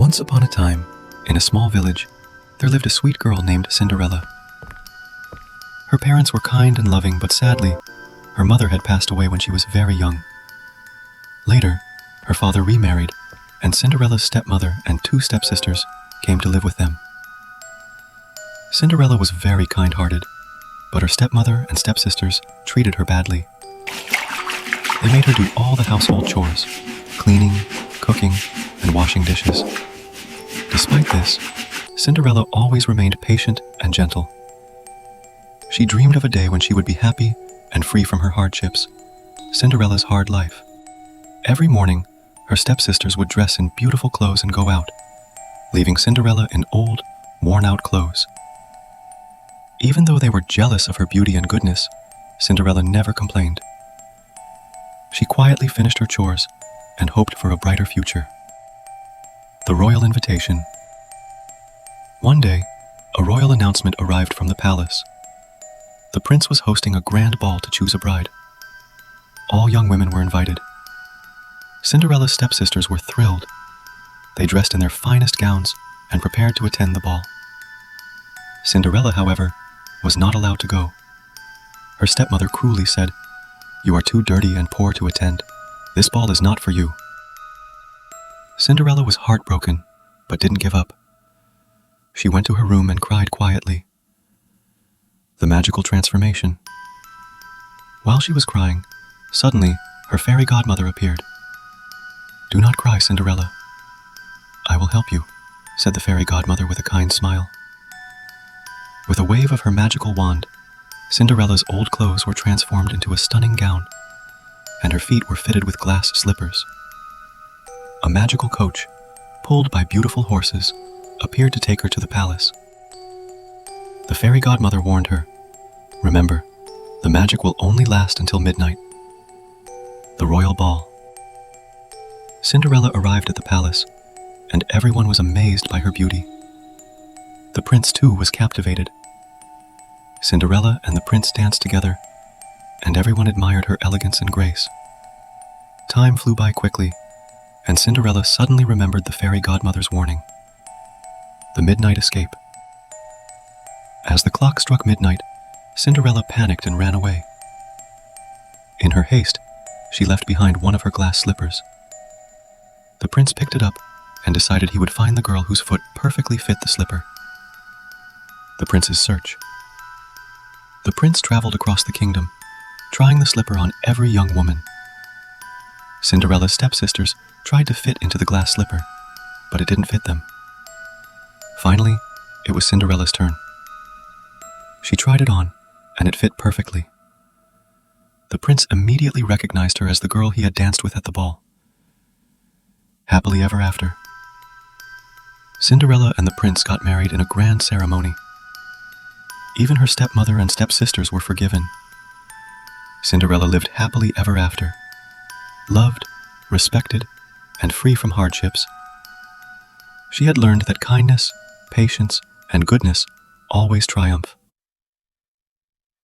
Once upon a time, in a small village, there lived a sweet girl named Cinderella. Her parents were kind and loving, but sadly, her mother had passed away when she was very young. Later, her father remarried, and Cinderella's stepmother and two stepsisters came to live with them. Cinderella was very kind-hearted, but her stepmother and stepsisters treated her badly. They made her do all the household chores, cleaning, cooking, and washing dishes. Despite this, Cinderella always remained patient and gentle. She dreamed of a day when she would be happy and free from her hardships, Cinderella's hard life. Every morning, her stepsisters would dress in beautiful clothes and go out, leaving Cinderella in old, worn-out clothes. Even though they were jealous of her beauty and goodness, Cinderella never complained. She quietly finished her chores and hoped for a brighter future. The royal invitation. One day, a royal announcement arrived from the palace. The prince was hosting a grand ball to choose a bride. All young women were invited. Cinderella's stepsisters were thrilled. They dressed in their finest gowns and prepared to attend the ball. Cinderella, however, was not allowed to go. Her stepmother cruelly said, "You are too dirty and poor to attend. This ball is not for you." Cinderella was heartbroken, but didn't give up. She went to her room and cried quietly. The magical transformation. While she was crying, suddenly her fairy godmother appeared. "Do not cry, Cinderella. I will help you," said the fairy godmother with a kind smile. With a wave of her magical wand, Cinderella's old clothes were transformed into a stunning gown, and her feet were fitted with glass slippers. A magical coach, pulled by beautiful horses, appeared to take her to the palace. The fairy godmother warned her, "Remember, the magic will only last until midnight." The royal ball. Cinderella arrived at the palace, and everyone was amazed by her beauty. The prince, too, was captivated. Cinderella and the prince danced together, and everyone admired her elegance and grace. Time flew by quickly, and Cinderella suddenly remembered the fairy godmother's warning. The midnight escape. As the clock struck midnight, Cinderella panicked and ran away. In her haste, she left behind one of her glass slippers. The prince picked it up and decided he would find the girl whose foot perfectly fit the slipper. The prince's search. The prince traveled across the kingdom, trying the slipper on every young woman. Cinderella's stepsisters tried to fit into the glass slipper, but it didn't fit them. Finally, it was Cinderella's turn. She tried it on, and it fit perfectly. The prince immediately recognized her as the girl he had danced with at the ball. Happily ever after. Cinderella and the prince got married in a grand ceremony. Even her stepmother and stepsisters were forgiven. Cinderella lived happily ever after, loved, respected, and free from hardships. She had learned that kindness, patience, and goodness always triumph.